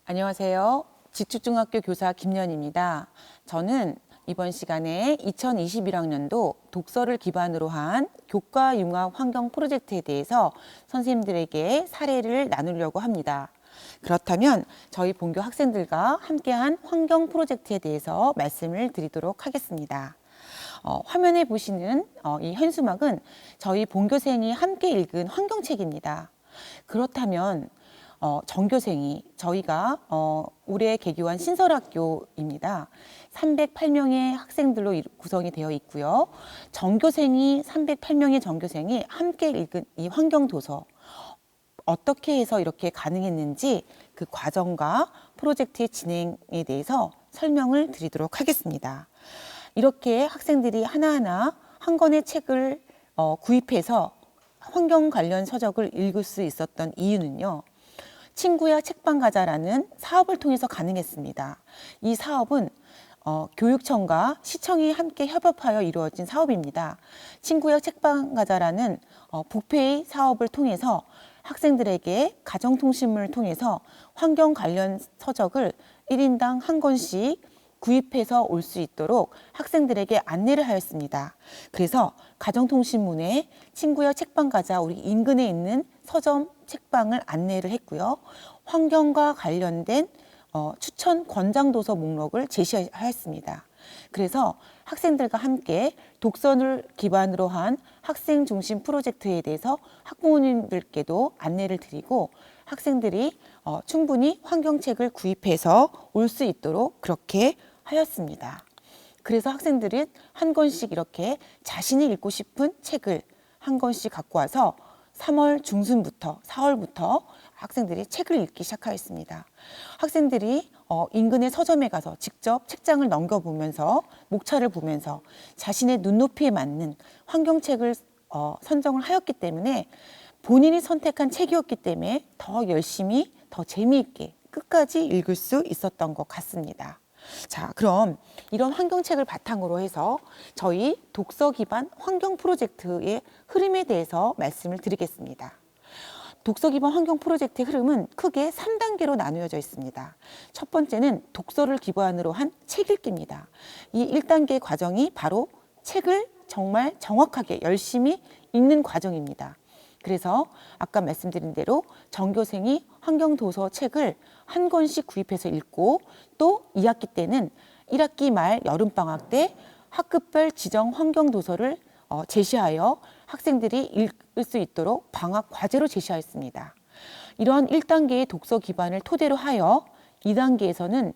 안녕하세요. 지축중학교 교사 김연입니다. 저는 이번 시간에 2021학년도 독서를 기반으로 한 교과융합 환경 프로젝트에 대해서 선생님들에게 사례를 나누려고 합니다. 그렇다면 저희 본교 학생들과 함께한 환경 프로젝트에 대해서 말씀을 드리도록 하겠습니다. 화면에 보시는 이 현수막은 저희 본교생이 함께 읽은 환경책입니다. 그렇다면 전교생이 저희가 올해 개교한 신설학교입니다. 308명의 학생들로 구성이 되어 있고요. 전교생이 308명의 전교생이 함께 읽은 이 환경도서 어떻게 해서 이렇게 가능했는지 그 과정과 프로젝트의 진행에 대해서 설명을 드리도록 하겠습니다. 이렇게 학생들이 하나하나 한 권의 책을 구입해서 환경 관련 서적을 읽을 수 있었던 이유는요. 친구야 책방 가자라는 사업을 통해서 가능했습니다. 이 사업은 교육청과 시청이 함께 협업하여 이루어진 사업입니다. 친구야 책방 가자라는 부페이 사업을 통해서 학생들에게 가정통신문을 통해서 환경 관련 서적을 1인당 한 권씩 구입해서 올 수 있도록 학생들에게 안내를 하였습니다. 그래서 가정통신문에 친구야 책방 가자 우리 인근에 있는 서점 책방을 안내를 했고요. 환경과 관련된 추천 권장도서 목록을 제시하였습니다. 그래서 학생들과 함께 독서를 기반으로 한 학생 중심 프로젝트에 대해서 학부모님들께도 안내를 드리고 학생들이 충분히 환경책을 구입해서 올 수 있도록 그렇게 하였습니다. 그래서 학생들은 한 권씩 이렇게 자신이 읽고 싶은 책을 한 권씩 갖고 와서 3월 중순부터 4월부터 학생들이 책을 읽기 시작하였습니다. 학생들이 인근의 서점에 가서 직접 책장을 넘겨보면서 목차를 보면서 자신의 눈높이에 맞는 환경책을 선정을 하였기 때문에 본인이 선택한 책이었기 때문에 더 열심히 더 재미있게 끝까지 읽을 수 있었던 것 같습니다. 자, 그럼 이런 환경책을 바탕으로 해서 저희 독서 기반 환경 프로젝트의 흐름에 대해서 말씀을 드리겠습니다. 독서 기반 환경 프로젝트의 흐름은 크게 3단계로 나누어져 있습니다. 첫 번째는 독서를 기반으로 한 책 읽기입니다. 이 1단계 과정이 바로 책을 정말 정확하게 열심히 읽는 과정입니다. 그래서 아까 말씀드린 대로 전교생이 환경도서 책을 한 권씩 구입해서 읽고 또 2학기 때는 1학기 말 여름방학 때 학급별 지정 환경도서를 제시하여 학생들이 읽을 수 있도록 방학 과제로 제시하였습니다. 이러한 1단계의 독서 기반을 토대로 하여 2단계에서는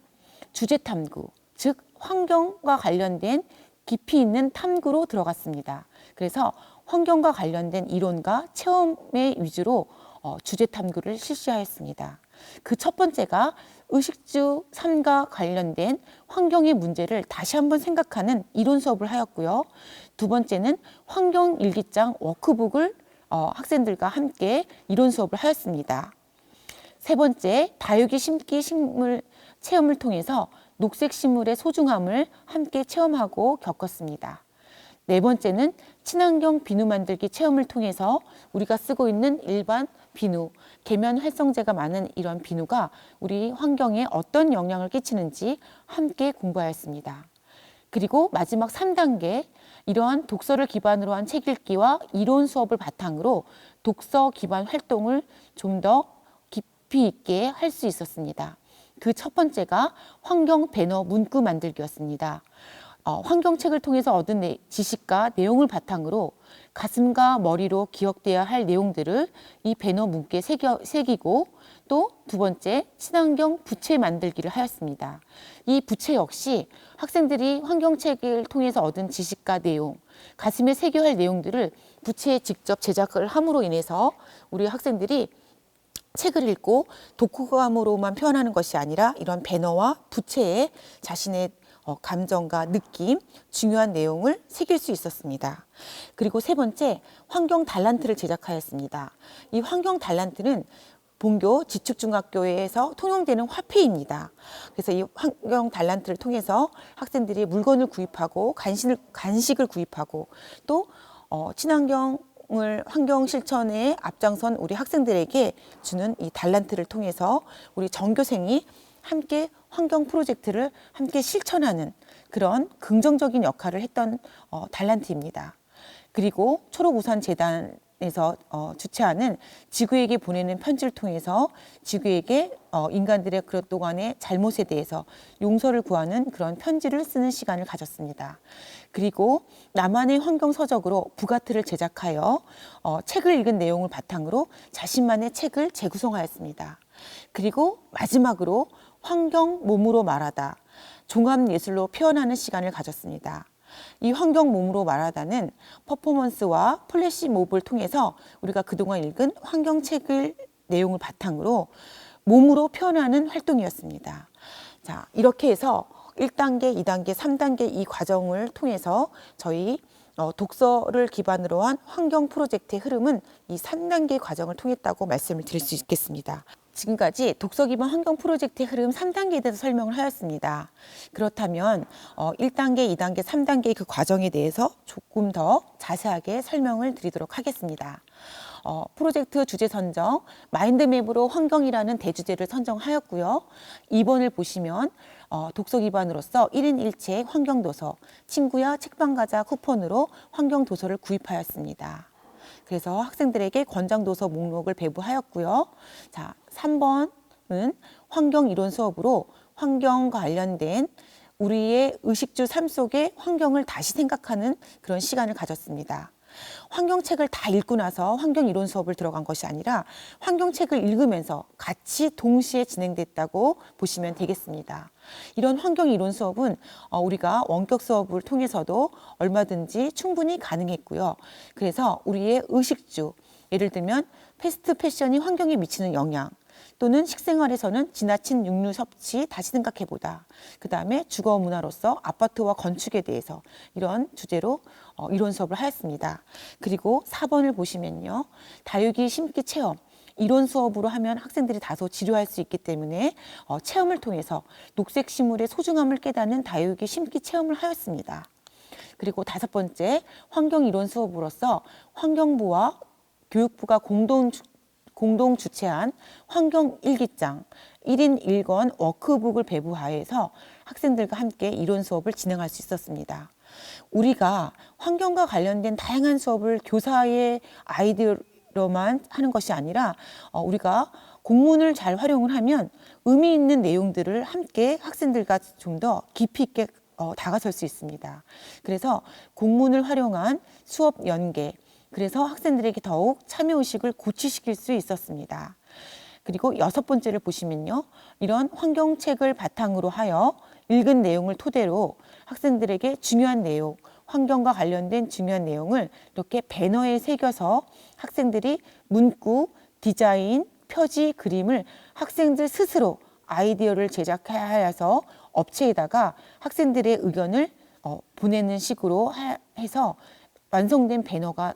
주제 탐구, 즉 환경과 관련된 깊이 있는 탐구로 들어갔습니다. 그래서 환경과 관련된 이론과 체험의 위주로 주제 탐구를 실시하였습니다. 그 첫 번째가 의식주 3과 관련된 환경의 문제를 다시 한번 생각하는 이론 수업을 하였고요. 두 번째는 환경 일기장 워크북을 학생들과 함께 이론 수업을 하였습니다. 세 번째, 다육이 심기 식물 체험을 통해서 녹색 식물의 소중함을 함께 체험하고 겪었습니다. 네 번째는 친환경 비누 만들기 체험을 통해서 우리가 쓰고 있는 일반 비누, 계면 활성제가 많은 이런 비누가 우리 환경에 어떤 영향을 끼치는지 함께 공부하였습니다. 그리고 마지막 3단계, 이러한 독서를 기반으로 한 책 읽기와 이론 수업을 바탕으로 독서 기반 활동을 좀 더 깊이 있게 할 수 있었습니다. 그 첫 번째가 환경 배너 문구 만들기였습니다. 환경책을 통해서 얻은 지식과 내용을 바탕으로 가슴과 머리로 기억돼야 할 내용들을 이 배너 문구에 새기고 또 두 번째, 친환경 부채 만들기를 하였습니다. 이 부채 역시 학생들이 환경책을 통해서 얻은 지식과 내용, 가슴에 새겨야 할 내용들을 부채에 직접 제작을 함으로 인해서 우리 학생들이 책을 읽고 독후감으로만 표현하는 것이 아니라 이런 배너와 부채에 자신의 감정과 느낌, 중요한 내용을 새길 수 있었습니다. 그리고 세 번째, 환경 달란트를 제작하였습니다. 이 환경 달란트는 본교 지축중학교에서 통용되는 화폐입니다. 그래서 이 환경 달란트를 통해서 학생들이 물건을 구입하고 간식을 구입하고 또 친환경 환경 실천에 앞장선 우리 학생들에게 주는 이 달란트를 통해서 우리 전교생이 함께 환경 프로젝트를 함께 실천하는 그런 긍정적인 역할을 했던 달란트입니다. 그리고 초록우산재단에서 주최하는 지구에게 보내는 편지를 통해서 지구에게 인간들의 그동안의 잘못에 대해서 용서를 구하는 그런 편지를 쓰는 시간을 가졌습니다. 그리고 나만의 환경서적으로 부가트를 제작하여 책을 읽은 내용을 바탕으로 자신만의 책을 재구성하였습니다. 그리고 마지막으로 환경 몸으로 말하다, 종합예술로 표현하는 시간을 가졌습니다. 이 환경 몸으로 말하다는 퍼포먼스와 플래시몹을 통해서 우리가 그동안 읽은 환경책을 내용을 바탕으로 몸으로 표현하는 활동이었습니다. 자, 이렇게 해서 1단계, 2단계, 3단계 이 과정을 통해서 저희 독서를 기반으로 한 환경 프로젝트의 흐름은 이 3단계 과정을 통했다고 말씀을 드릴 수 있겠습니다. 지금까지 독서 기반 환경 프로젝트의 흐름 3단계에 대해서 설명을 하였습니다. 그렇다면 1단계, 2단계, 3단계 그 과정에 대해서 조금 더 자세하게 설명을 드리도록 하겠습니다. 프로젝트 주제 선정, 마인드맵으로 환경이라는 대주제를 선정하였고요. 2번을 보시면 독서 기반으로서 1인 1책 환경도서, 친구야 책방 가자 쿠폰으로 환경도서를 구입하였습니다. 그래서 학생들에게 권장도서 목록을 배부하였고요. 자, 3번은 환경이론 수업으로 환경과 관련된 우리의 의식주 삶 속의 환경을 다시 생각하는 그런 시간을 가졌습니다. 환경책을 다 읽고 나서 환경이론 수업을 들어간 것이 아니라 환경책을 읽으면서 같이 동시에 진행됐다고 보시면 되겠습니다. 이런 환경이론 수업은 우리가 원격 수업을 통해서도 얼마든지 충분히 가능했고요. 그래서 우리의 의식주, 예를 들면 패스트 패션이 환경에 미치는 영향, 또는 식생활에서는 지나친 육류 섭취 다시 생각해보다. 그 다음에 주거 문화로서 아파트와 건축에 대해서 이런 주제로 이론 수업을 하였습니다. 그리고 4번을 보시면요. 다육이 심기 체험. 이론 수업으로 하면 학생들이 다소 지루할 수 있기 때문에 체험을 통해서 녹색 식물의 소중함을 깨닫는 다육이 심기 체험을 하였습니다. 그리고 5번째 환경 이론 수업으로서 환경부와 교육부가 공동 주최한 환경 일기장 1인 1권 워크북을 배부하여서 학생들과 함께 이론 수업을 진행할 수 있었습니다. 우리가 환경과 관련된 다양한 수업을 교사의 아이디어로만 하는 것이 아니라 우리가 공문을 잘 활용을 하면 의미 있는 내용들을 함께 학생들과 좀 더 깊이 있게 다가설 수 있습니다. 그래서 공문을 활용한 수업 연계, 그래서 학생들에게 더욱 참여의식을 고취시킬 수 있었습니다. 그리고 6번째를 보시면요. 이런 환경책을 바탕으로 하여 읽은 내용을 토대로 학생들에게 중요한 내용, 환경과 관련된 중요한 내용을 이렇게 배너에 새겨서 학생들이 문구, 디자인, 표지, 그림을 학생들 스스로 아이디어를 제작하여서 업체에다가 학생들의 의견을 보내는 식으로 해서 완성된 배너가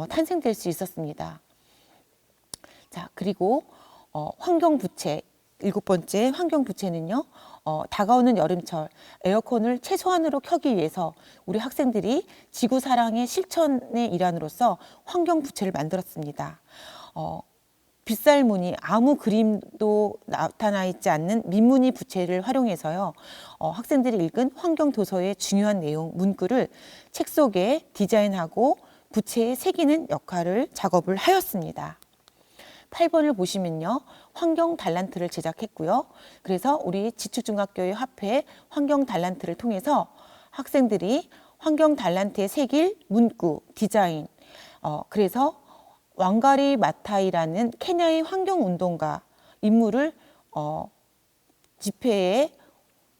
탄생될 수 있었습니다. 자, 그리고 환경부채, 7번째 환경부채는요. 다가오는 여름철 에어컨을 최소한으로 켜기 위해서 우리 학생들이 지구사랑의 실천의 일환으로서 환경부채를 만들었습니다. 빗살무늬, 아무 그림도 나타나 있지 않는 민무늬 부채를 활용해서요. 학생들이 읽은 환경도서의 중요한 내용, 문구를 책 속에 디자인하고 부채에 새기는 작업을 하였습니다. 8번을 보시면요. 환경 달란트를 제작했고요. 그래서 우리 지추중학교의 화폐 환경 달란트를 통해서 학생들이 환경 달란트에 새길 문구, 디자인, 그래서 왕가리 마타이라는 케냐의 환경운동가 인물을 지폐에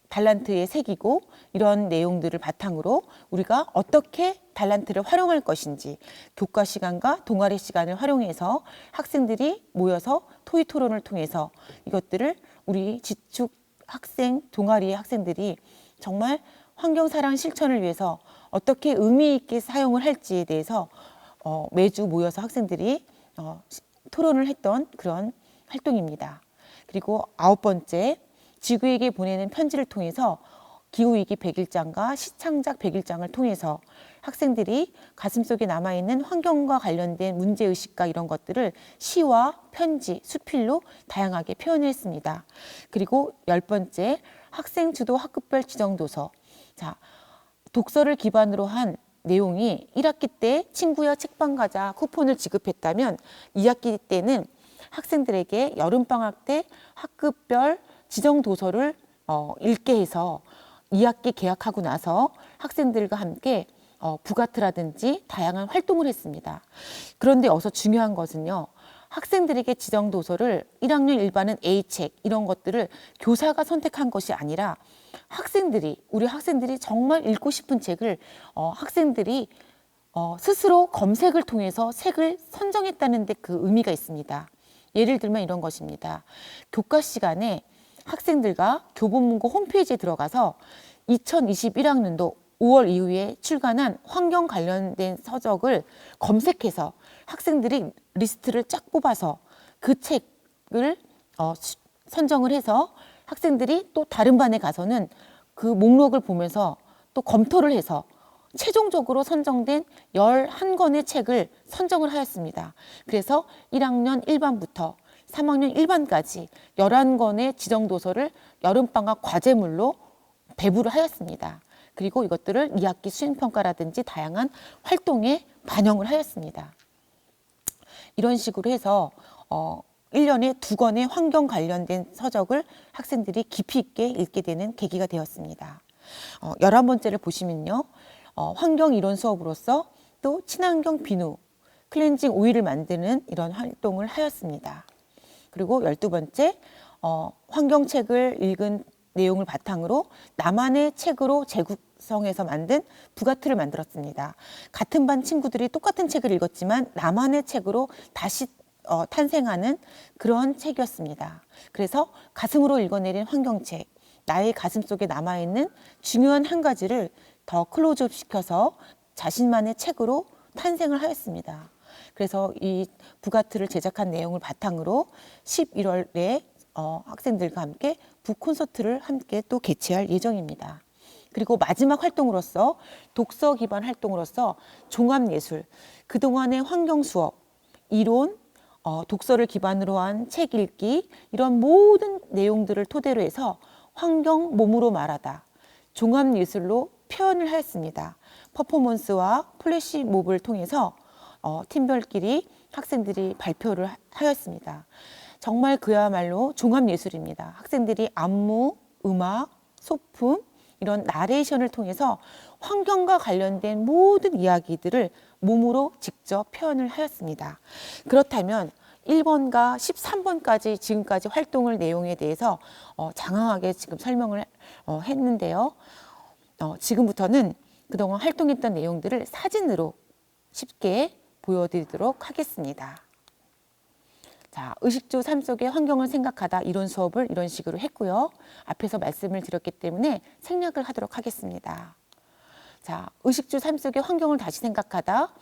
달란트에 새기고 이런 내용들을 바탕으로 우리가 어떻게 달란트를 활용할 것인지 교과 시간과 동아리 시간을 활용해서 학생들이 모여서 토의 토론을 통해서 이것들을 우리 지축 학생, 동아리의 학생들이 정말 환경사랑 실천을 위해서 어떻게 의미 있게 사용을 할지에 대해서 매주 모여서 학생들이 토론을 했던 그런 활동입니다. 그리고 9번째, 지구에게 보내는 편지를 통해서 기후위기 100일장과 시창작 100일장을 통해서 학생들이 가슴속에 남아있는 환경과 관련된 문제의식과 이런 것들을 시와 편지, 수필로 다양하게 표현했습니다. 그리고 10번째, 학생주도 학급별 지정도서. 자, 독서를 기반으로 한 내용이 1학기 때 친구야 책방 가자 쿠폰을 지급했다면 2학기 때는 학생들에게 여름방학 때 학급별 지정도서를 읽게 해서 2학기 개학하고 나서 학생들과 함께 부가트라든지 다양한 활동을 했습니다. 그런데 여기서 중요한 것은요. 학생들에게 지정 도서를 1학년 일반은 A책 이런 것들을 교사가 선택한 것이 아니라 우리 학생들이 정말 읽고 싶은 책을 학생들이 스스로 검색을 통해서 책을 선정했다는 데 그 의미가 있습니다. 예를 들면 이런 것입니다. 교과 시간에 학생들과 교보문고 홈페이지에 들어가서 2021학년도 5월 이후에 출간한 환경 관련된 서적을 검색해서 학생들이 리스트를 쫙 뽑아서 그 책을 선정을 해서 학생들이 또 다른 반에 가서는 그 목록을 보면서 또 검토를 해서 최종적으로 선정된 11권의 책을 선정을 하였습니다. 그래서 1학년 1반부터 3학년 1반까지 11권의 지정도서를 여름방학 과제물로 배부를 하였습니다. 그리고 이것들을 2학기 수행평가라든지 다양한 활동에 반영을 하였습니다. 이런 식으로 해서 1년에 2권의 환경 관련된 서적을 학생들이 깊이 있게 읽게 되는 계기가 되었습니다. 11번째를 보시면요. 환경 이론 수업으로서 또 친환경 비누, 클렌징 오일을 만드는 이런 활동을 하였습니다. 그리고 12번째, 환경책을 읽은 내용을 바탕으로 나만의 책으로 재구성해서 만든 부가트를 만들었습니다. 같은 반 친구들이 똑같은 책을 읽었지만 나만의 책으로 다시 탄생하는 그런 책이었습니다. 그래서 가슴으로 읽어내린 환경책, 나의 가슴 속에 남아있는 중요한 한 가지를 더 클로즈업 시켜서 자신만의 책으로 탄생을 하였습니다. 그래서 이 부가트를 제작한 내용을 바탕으로 11월에 학생들과 함께 북콘서트를 함께 또 개최할 예정입니다. 그리고 마지막 활동으로서 독서 기반 활동으로서 종합예술, 그동안의 환경 수업, 이론, 독서를 기반으로 한 책 읽기 이런 모든 내용들을 토대로 해서 환경 몸으로 말하다, 종합예술로 표현을 하였습니다. 퍼포먼스와 플래시몹을 통해서 팀별끼리 학생들이 발표를 하였습니다. 정말 그야말로 종합예술입니다. 학생들이 안무, 음악, 소품 이런 나레이션을 통해서 환경과 관련된 모든 이야기들을 몸으로 직접 표현을 하였습니다. 그렇다면 1번과 13번까지 지금까지 활동을 내용에 대해서 장황하게 지금 설명을 했는데요. 지금부터는 그동안 활동했던 내용들을 사진으로 쉽게 보여드리도록 하겠습니다. 자, 의식주 삶 속의 환경을 생각하다 이론 수업을 이런 식으로 했고요. 앞에서 말씀을 드렸기 때문에 생략을 하도록 하겠습니다. 자, 의식주 삶 속의 환경을 다시 생각하다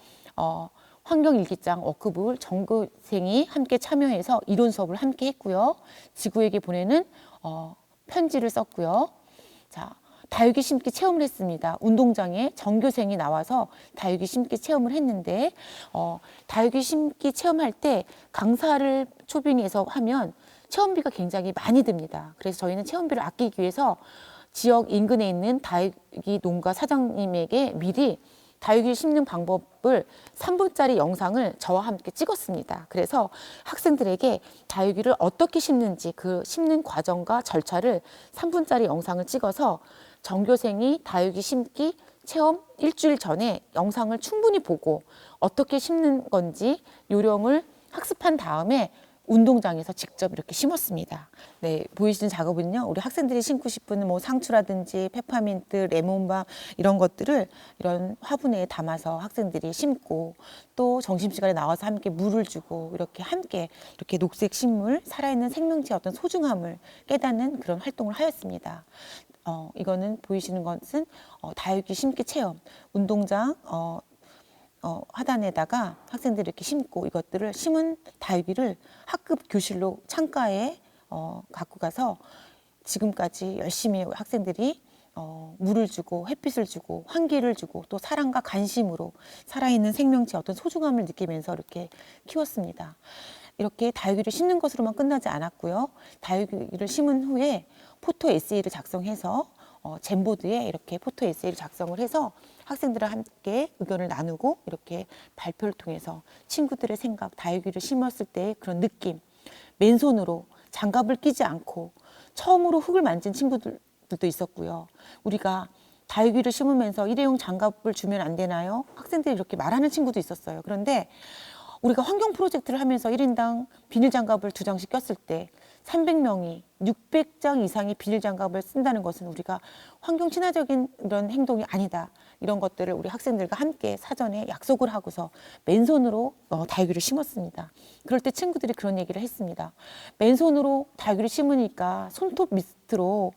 환경일기장 워크북을 전교생이 함께 참여해서 이론 수업을 함께 했고요. 지구에게 보내는 편지를 썼고요. 자, 다육이 심기 체험을 했습니다. 운동장에 전교생이 나와서 다육이 심기 체험을 했는데 다육이 심기 체험할 때 강사를 초빙해서 하면 체험비가 굉장히 많이 듭니다. 그래서 저희는 체험비를 아끼기 위해서 지역 인근에 있는 다육이 농가 사장님에게 미리 다육이 심는 방법을 3분짜리 영상을 저와 함께 찍었습니다. 그래서 학생들에게 다육이를 어떻게 심는지 그 심는 과정과 절차를 3분짜리 영상을 찍어서 전교생이 다육이 심기 체험 일주일 전에 영상을 충분히 보고 어떻게 심는 건지 요령을 학습한 다음에 운동장에서 직접 이렇게 심었습니다. 네, 보이시는 작업은요, 우리 학생들이 심고 싶은 뭐 상추라든지 페퍼민트, 레몬밤 이런 것들을 이런 화분에 담아서 학생들이 심고 또 점심시간에 나와서 함께 물을 주고 이렇게 함께 이렇게 녹색 식물, 살아있는 생명체의 어떤 소중함을 깨닫는 그런 활동을 하였습니다. 이거는 보이시는 것은 다육이 심기 체험, 운동장 하단에다가 학생들이 이렇게 심고 이것들을 심은 다육이를 학급 교실로 창가에 갖고 가서 지금까지 열심히 학생들이 물을 주고 햇빛을 주고 환기를 주고 또 사랑과 관심으로 살아있는 생명체 어떤 소중함을 느끼면서 이렇게 키웠습니다. 이렇게 다육이를 심는 것으로만 끝나지 않았고요. 다육이를 심은 후에 포토 에세이를 작성해서 젠보드에 이렇게 포토 에세이를 작성을 해서 학생들과 함께 의견을 나누고 이렇게 발표를 통해서 친구들의 생각, 다육이를 심었을 때의 그런 느낌, 맨손으로 장갑을 끼지 않고 처음으로 흙을 만진 친구들도 있었고요. 우리가 다육이를 심으면서 일회용 장갑을 주면 안 되나요? 학생들이 이렇게 말하는 친구도 있었어요. 그런데 우리가 환경 프로젝트를 하면서 1인당 비닐 장갑을 2장씩 꼈을 때 300명이 600장 이상의 비닐 장갑을 쓴다는 것은 우리가 환경 친화적인 이런 행동이 아니다. 이런 것들을 우리 학생들과 함께 사전에 약속을 하고서 맨손으로 다육이를 심었습니다. 그럴 때 친구들이 그런 얘기를 했습니다. 맨손으로 다육이를 심으니까 손톱 밑으로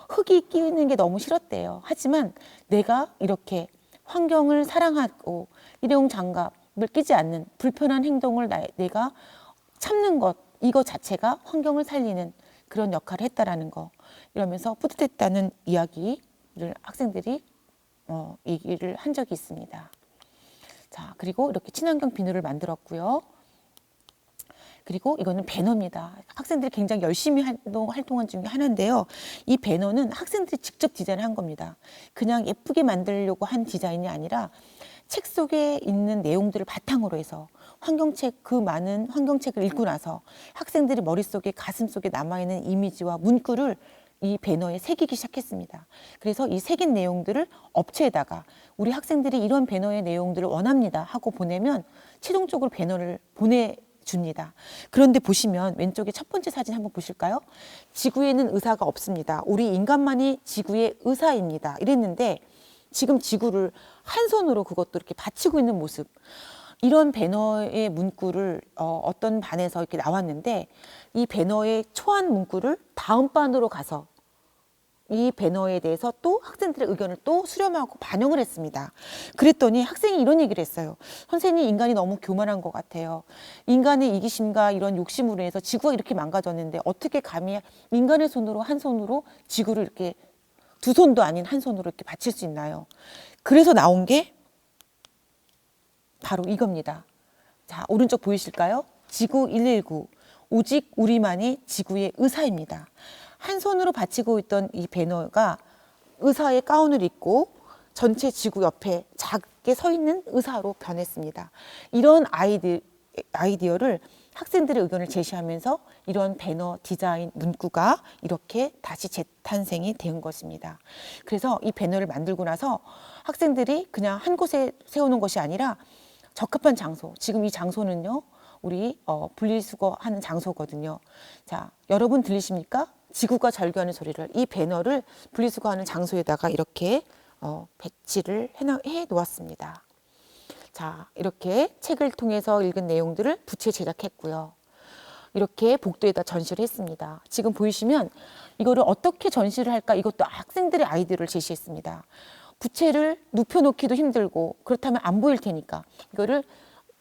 흙이 끼는 게 너무 싫었대요. 하지만 내가 이렇게 환경을 사랑하고 일회용 장갑을 끼지 않는 불편한 행동을 내가 참는 것, 이거 자체가 환경을 살리는 그런 역할을 했다라는 거, 이러면서 뿌듯했다는 이야기를 학생들이 얘기를 한 적이 있습니다. 자, 그리고 이렇게 친환경 비누를 만들었고요. 그리고 이거는 배너입니다. 학생들이 굉장히 열심히 활동한 중에 하나인데요. 이 배너는 학생들이 직접 디자인한 겁니다. 그냥 예쁘게 만들려고 한 디자인이 아니라 책 속에 있는 내용들을 바탕으로 해서 환경책, 그 많은 환경책을 읽고 나서 학생들이 머릿속에 가슴속에 남아있는 이미지와 문구를 이 배너에 새기기 시작했습니다. 그래서 이 새긴 내용들을 업체에다가 우리 학생들이 이런 배너의 내용들을 원합니다 하고 보내면 최종적으로 배너를 보내줍니다. 그런데 보시면 왼쪽에 첫 번째 사진 한번 보실까요? 지구에는 의사가 없습니다. 우리 인간만이 지구의 의사입니다. 이랬는데 지금 지구를 한 손으로 그것도 이렇게 받치고 있는 모습. 이런 배너의 문구를 어떤 반에서 이렇게 나왔는데 이 배너의 초안 문구를 다음 반으로 가서 이 배너에 대해서 또 학생들의 의견을 또 수렴하고 반영을 했습니다. 그랬더니 학생이 이런 얘기를 했어요. 선생님, 인간이 너무 교만한 것 같아요. 인간의 이기심과 이런 욕심으로 해서 지구가 이렇게 망가졌는데 어떻게 감히 인간의 손으로 한 손으로 지구를 이렇게 두 손도 아닌 한 손으로 이렇게 받칠 수 있나요? 그래서 나온 게 바로 이겁니다. 자, 오른쪽 보이실까요? 지구 119. 오직 우리만이 지구의 의사입니다. 한 손으로 받치고 있던 이 배너가 의사의 가운을 입고 전체 지구 옆에 작게 서 있는 의사로 변했습니다. 이런 아이디어를 학생들의 의견을 제시하면서 이런 배너 디자인 문구가 이렇게 다시 재탄생이 된 것입니다. 그래서 이 배너를 만들고 나서 학생들이 그냥 한 곳에 세우는 것이 아니라 적합한 장소, 지금 이 장소는요, 우리 분리수거하는 장소거든요. 자, 여러분 들리십니까? 지구가 절규하는 소리를, 이 배너를 분리수거하는 장소에다가 이렇게 배치를 해 놓았습니다. 자, 이렇게 책을 통해서 읽은 내용들을 부채 제작했고요. 이렇게 복도에다 전시를 했습니다. 지금 보이시면 이거를 어떻게 전시를 할까, 이것도 학생들의 아이디어를 제시했습니다. 부채를 눕혀놓기도 힘들고 그렇다면 안 보일 테니까 이거를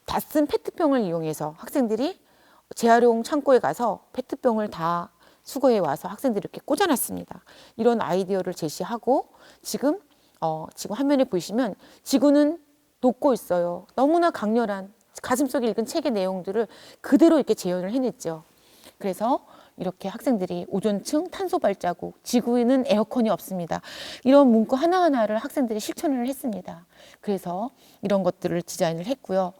다 쓴 페트병을 이용해서 학생들이 재활용 창고에 가서 페트병을 다 수거해 와서 학생들이 이렇게 꽂아놨습니다. 이런 아이디어를 제시하고 지금 화면에 보시면 지구는 녹고 있어요. 너무나 강렬한 가슴속에 읽은 책의 내용들을 그대로 이렇게 재현을 해냈죠. 그래서 이렇게 학생들이 오존층 탄소 발자국, 지구에는 에어컨이 없습니다. 이런 문구 하나하나를 학생들이 실천을 했습니다. 그래서 이런 것들을 디자인을 했고요.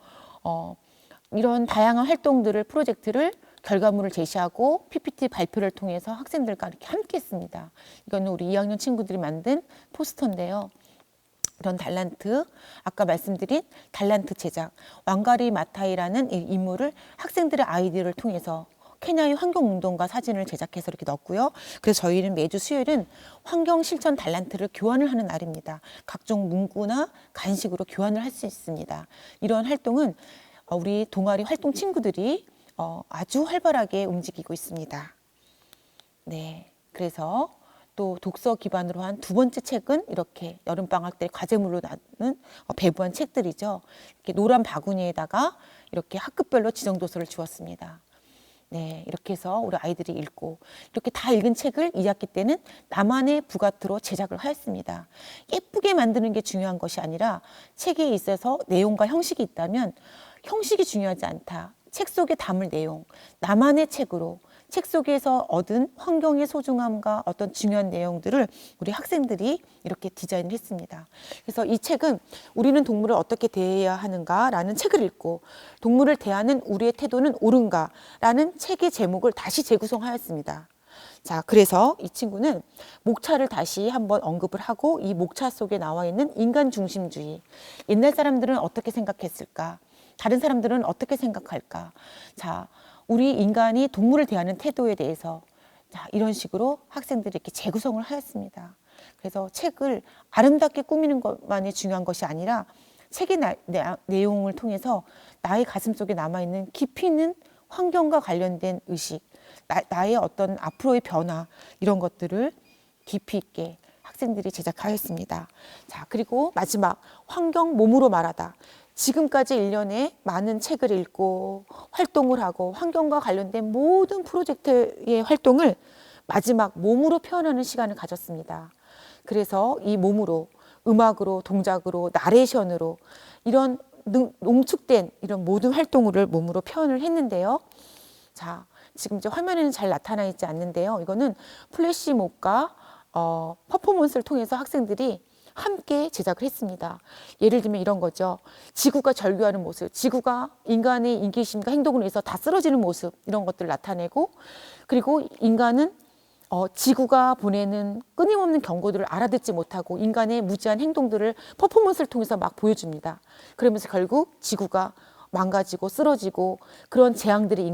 이런 다양한 활동들을, 프로젝트를 결과물을 제시하고 PPT 발표를 통해서 학생들과 이렇게 함께 했습니다. 이거는 우리 2학년 친구들이 만든 포스터인데요. 이런 달란트, 아까 말씀드린 달란트 제작, 왕가리 마타이라는 이 인물을 학생들의 아이디어를 통해서 케냐의 환경운동가 사진을 제작해서 이렇게 넣었고요. 그래서 저희는 매주 수요일은 환경 실천 달란트를 교환을 하는 날입니다. 각종 문구나 간식으로 교환을 할 수 있습니다. 이런 활동은 우리 동아리 활동 친구들이 아주 활발하게 움직이고 있습니다. 네, 그래서 또 독서 기반으로 한 두 번째 책은 이렇게 여름방학 때 과제물로 나는 배부한 책들이죠. 이렇게 노란 바구니에다가 이렇게 학급별로 지정도서를 주었습니다. 네, 이렇게 해서 우리 아이들이 읽고 이렇게 다 읽은 책을 2학기 때는 나만의 부가트로 제작을 하였습니다. 예쁘게 만드는 게 중요한 것이 아니라 책에 있어서 내용과 형식이 있다면 형식이 중요하지 않다. 책 속에 담을 내용, 나만의 책으로 책 속에서 얻은 환경의 소중함과 어떤 중요한 내용들을 우리 학생들이 이렇게 디자인을 했습니다. 그래서 이 책은 우리는 동물을 어떻게 대해야 하는가라는 책을 읽고 동물을 대하는 우리의 태도는 옳은가라는 책의 제목을 다시 재구성하였습니다. 자, 그래서 이 친구는 목차를 다시 한번 언급을 하고 이 목차 속에 나와 있는 인간 중심주의. 옛날 사람들은 어떻게 생각했을까? 다른 사람들은 어떻게 생각할까? 자, 우리 인간이 동물을 대하는 태도에 대해서 자, 이런 식으로 학생들이 이렇게 재구성을 하였습니다. 그래서 책을 아름답게 꾸미는 것만이 중요한 것이 아니라 책의 내용을 통해서 나의 가슴 속에 남아있는 깊이 있는 환경과 관련된 의식, 나의 어떤 앞으로의 변화 이런 것들을 깊이 있게 학생들이 제작하였습니다. 자, 그리고 마지막 환경 몸으로 말하다. 지금까지 1년에 많은 책을 읽고 활동을 하고 환경과 관련된 모든 프로젝트의 활동을 마지막 몸으로 표현하는 시간을 가졌습니다. 그래서 이 몸으로 음악으로 동작으로 나레이션으로 이런 농축된 이런 모든 활동을 몸으로 표현을 했는데요. 자, 지금 이제 화면에는 잘 나타나 있지 않는데요. 이거는 플래시몹과 퍼포먼스를 통해서 학생들이 함께 제작을 했습니다. 예를 들면 이런 거죠. 지구가 절규하는 모습, 지구가 인간의 인기심과 행동으로 해서 다 쓰러지는 모습 이런 것들을 나타내고 그리고 인간은 지구가 보내는 끊임없는 경고들을 알아듣지 못하고 인간의 무지한 행동들을 퍼포먼스를 통해서 막 보여줍니다. 그러면서 결국 지구가 망가지고 쓰러지고 그런 재앙들이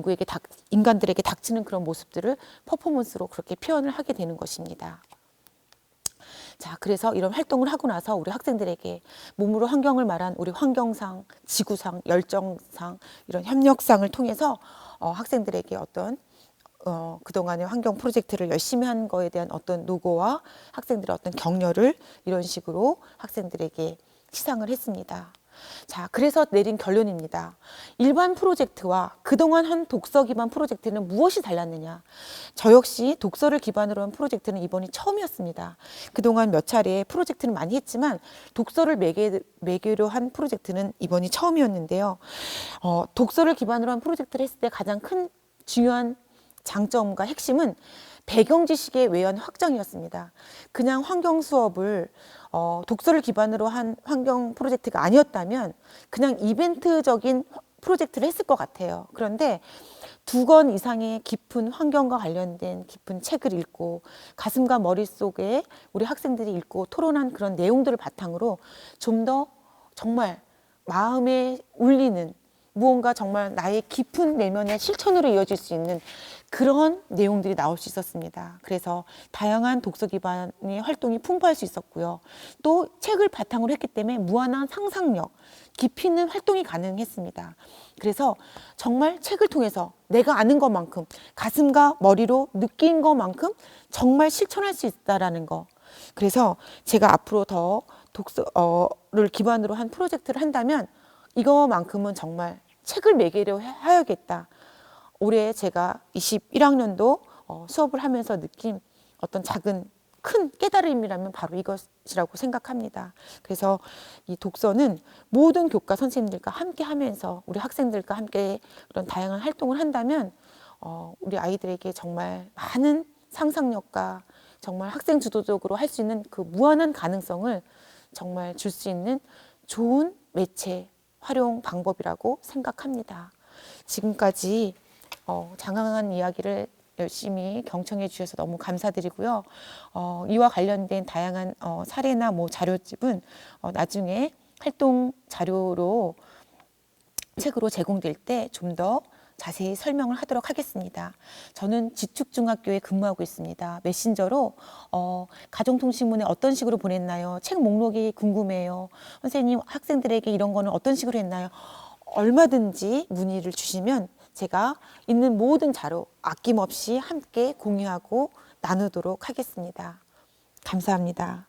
인간들에게 닥치는 그런 모습들을 퍼포먼스로 그렇게 표현을 하게 되는 것입니다. 자, 그래서 이런 활동을 하고 나서 우리 학생들에게 몸으로 환경을 말한 우리 환경상, 지구상, 열정상 이런 협력상을 통해서 학생들에게 어떤 그동안의 환경 프로젝트를 열심히 한 거에 대한 어떤 노고와 학생들의 어떤 격려를 이런 식으로 학생들에게 시상을 했습니다. 자, 그래서 내린 결론입니다. 일반 프로젝트와 그동안 한 독서 기반 프로젝트는 무엇이 달랐느냐? 저 역시 독서를 기반으로 한 프로젝트는 이번이 처음이었습니다. 그동안 몇 차례 프로젝트는 많이 했지만 독서를 매개로 한 프로젝트는 이번이 처음이었는데요. 독서를 기반으로 한 프로젝트를 했을 때 가장 큰 중요한 장점과 핵심은 배경 지식의 외연 확장이었습니다. 그냥 환경 수업을 독서를 기반으로 한 환경 프로젝트가 아니었다면 그냥 이벤트적인 프로젝트를 했을 것 같아요. 그런데 2권 이상의 깊은 환경과 관련된 깊은 책을 읽고 가슴과 머릿속에 우리 학생들이 읽고 토론한 그런 내용들을 바탕으로 좀 더 정말 마음에 울리는 무언가 정말 나의 깊은 내면의 실천으로 이어질 수 있는 그런 내용들이 나올 수 있었습니다. 그래서 다양한 독서 기반의 활동이 풍부할 수 있었고요. 또 책을 바탕으로 했기 때문에 무한한 상상력, 깊이 있는 활동이 가능했습니다. 그래서 정말 책을 통해서 내가 아는 것만큼 가슴과 머리로 느낀 것만큼 정말 실천할 수 있다라는 거. 그래서 제가 앞으로 더 독서를 기반으로 한 프로젝트를 한다면 이거만큼은 정말 책을 매개로 해야겠다. 올해 제가 21학년도 수업을 하면서 느낀 어떤 큰 깨달음이라면 바로 이것이라고 생각합니다. 그래서 이 독서는 모든 교과 선생님들과 함께 하면서 우리 학생들과 함께 그런 다양한 활동을 한다면 우리 아이들에게 정말 많은 상상력과 정말 학생 주도적으로 할 수 있는 그 무한한 가능성을 정말 줄 수 있는 좋은 매체 활용 방법이라고 생각합니다. 지금까지 장황한 이야기를 열심히 경청해 주셔서 너무 감사드리고요. 이와 관련된 다양한 사례나 자료집은 나중에 활동 자료로 책으로 제공될 때 좀 더 자세히 설명을 하도록 하겠습니다. 저는 지축중학교에 근무하고 있습니다. 메신저로 가정통신문에 어떤 식으로 보냈나요? 책 목록이 궁금해요. 선생님, 학생들에게 이런 거는 어떤 식으로 했나요? 얼마든지 문의를 주시면 제가 있는 모든 자료 아낌없이 함께 공유하고 나누도록 하겠습니다. 감사합니다.